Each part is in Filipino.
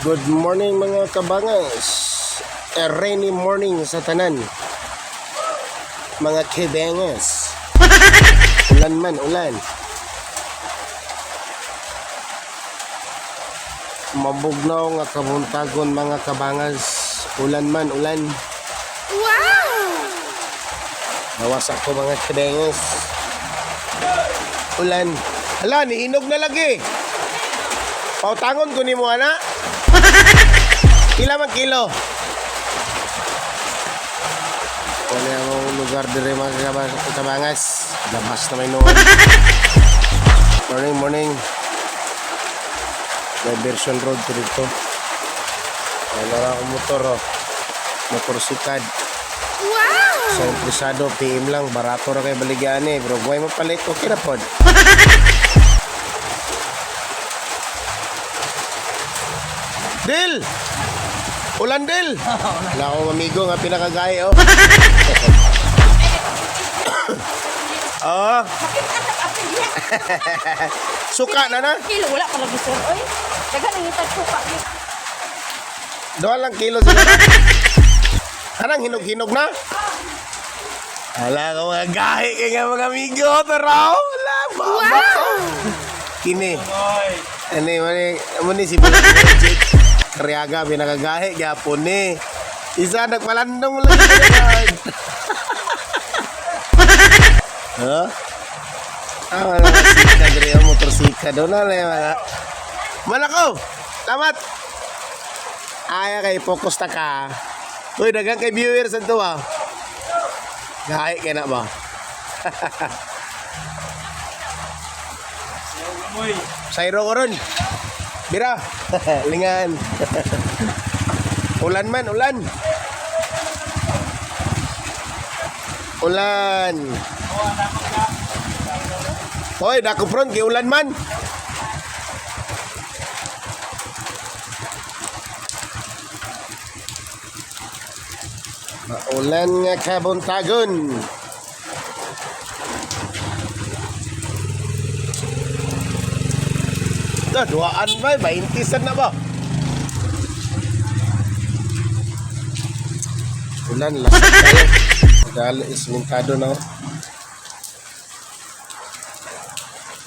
Good morning mga kabangas. A rainy morning sa tanan. Mga kabangas. Ulan man, ulan. Mabugnaw nga kabuntagon mga kabangas. Ulan man, ulan. Wow! Nawasak ko mga kabangas. Ulan. Hala, nihinog na lagi. Pautangon ko ni mo, ana. Kila man kilo. Kung yung lugar dire mga kabangas. Labas na may noon. Morning, morning. May version road to dito. Wala akong motor, oh. Motorsikad. Wow! Sa empresado, PM lang. Barato na kayo baligyan eh. Bro, buhay mo palit. Okay na po. Dil! Ulan, Dil! Wala akong amigo nga pinakagaya, oh. Oh. Suka na na? Kilo, wala pa lagi sir. Oy, dagan ang itag suka. 2 lang kilo sila. Anang hinog-hinog na? Wala ka mga gahi kay nga mga amigo. Taraw! Wala, baba. Kini. Ano ni si Jake Karyaga, pinakagahi, gyapon ni. Isa, nagpalandong lang. Huh? Wala ka sika, diri ang motorsika. Doon na lang, wala. Malakaw! Salamat! Ay, kay focus na ka. Uy, dagang kay viewers ang tuwa. Gahi kaya na ba? Sayro ko ron. Bira. Lingan. Ulan man, ulan. Ulan. Hoy, dako front kay ulan man. Maulan nga kabuntagon. Duaan ba? 20 na ba? Ulan, lasap tayo. Dali, ismintado na.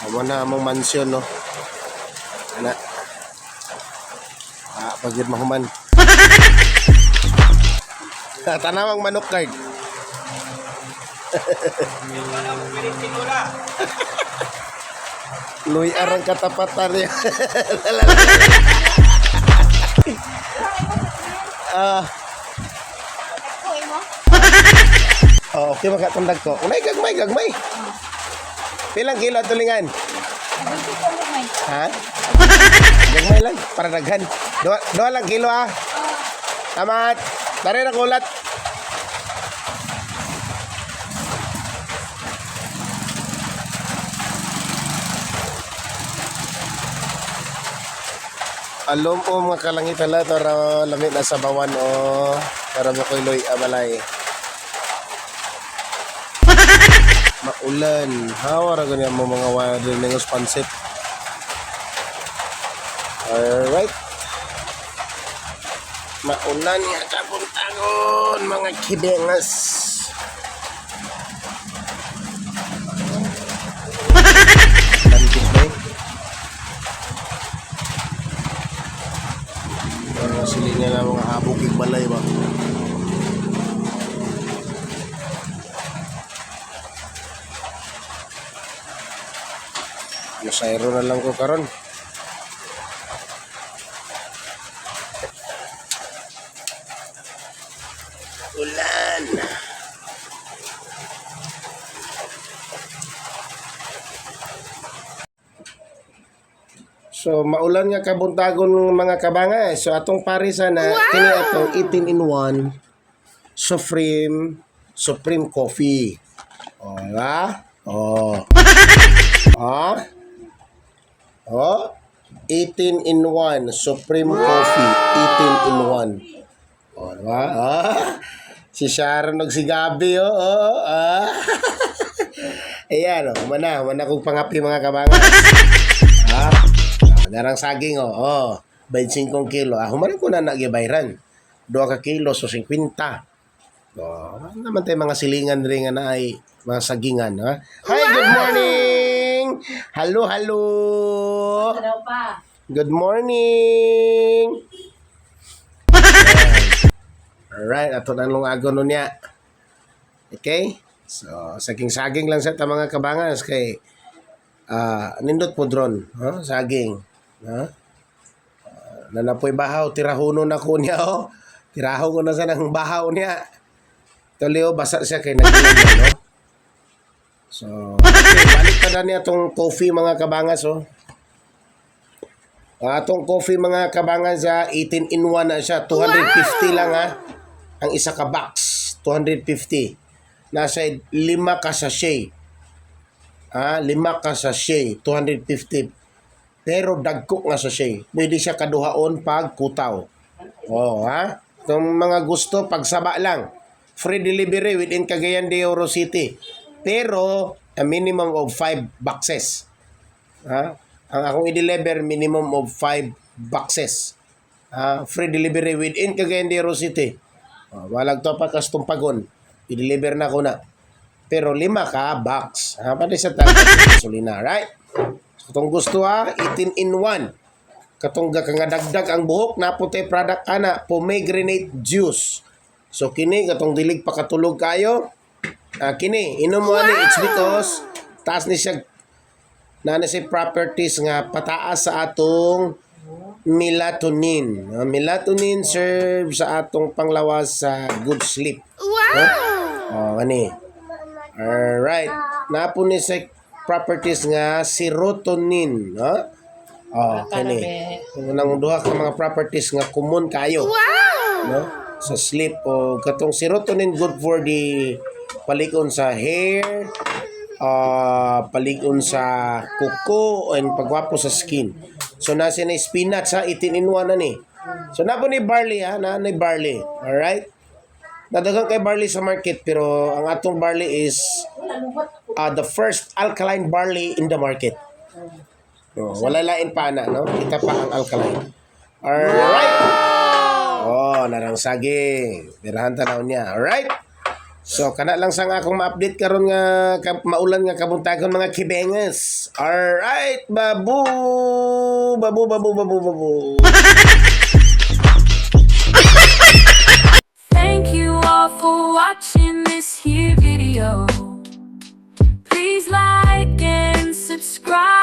Amo na among mansyon, no? Ana. Pagid mahuman. Tanawang manok card. Luy arang katapatan niya. Okay makatundag ko. Unay gagmay. Pilang kilo tulingan? Ha? Gagmay lang para daghan. 2 lang kilo ah. Tamat. Dari na kulat. Alom o mga kalangit pala para lamit na sa bawan o para mo ko'y loy abalay. Maulan. Hawara ganyan mo mga wire ng pansit. Alright. Maulan nga kabuntagon mga kidengas. Lantik ba eh? Silingan na mga habukig balay ba? Masayro na lang ko karon. Ulan. So maulan nga kabuntagon mga kabanga. So atong parisan na kini atong 18 in 1 Supreme Coffee. Oh, ba? Oh. Oh. 18 in 1 Supreme Coffee. 18 in 1. Oh, ba? Si Sharon nagsigabi oh. Ayan oh, mana kong pangapi mga kabanga. Darang saging oh. 25 kilo. Humanan ko na nagibayran. 2 ka kilo, so 50. Naman tayo mga silingan rin nga na ay mga sagingan. Ha? Hi, good morning! Hello, hello! Daw pa. Good morning! Alright, ato na nung ago nun niya. Okay? So, saging-saging lang sa ta mga kabangas kay nindot po drone. Saging. Nanapoy bahaw, tirahuno na ko niya. Tiraho ko na sa ng bahaw niya. Tulio, basa siya kay nagbilang no? So, okay, balik pa na niya itong coffee mga kabangas. Itong coffee mga kabangas, 18 in 1 na siya. 250 lang ha. Ang isa ka box, 250. Nasa 5 ka sachet. 5 ka sachet, 250. Pero dagko nga sachet. Pwede siya kaduhaon pag kutaw. Ha? Itong mga gusto, pagsaba lang. Free delivery within Cagayan de Oro City. Pero, a minimum of 5 boxes. Ang akong i-deliver, minimum of 5 boxes. Free delivery within Cagayan de Oro City. Walang to pa kastumpagon. I-deliver na ko na. Pero 5 ka box. Pati sa gasolina, right? So, itong gusto 18 in 1. Katong nga dagdag ang buhok, naputi product ana, pomegranate juice. So kini katong dilig pakatulog kayo. Kini inom mo ani, it's because taas ni siya na si properties nga pataas sa atong melatonin. Melatonin serve sa atong panglawas sa good sleep. Wow! Ani. Alright. Napo ni sa properties nga serotonin. Kani. Nang duha ka mga properties nga common kayo. Wow! Sa sleep o katong serotonin good for the palikon sa hair, palikon sa kuko and pagwapo sa skin. So nasa na spinach 18 in 1 na ni. So napo ni barley na ni barley. All right? Nadagang kay barley sa market pero ang atong barley is the first alkaline barley in the market. Wala lain pa no? Kita pa ang alkaline. All right? Narang saging. Birahan tanaw niya. Alright? So, kana lang sang akong ma-update karon nga maulan nga kabuntagon mga kibenges. Alright, babu! Babu, babu, babu, babu. Thank you all for watching this here video. Please like and subscribe.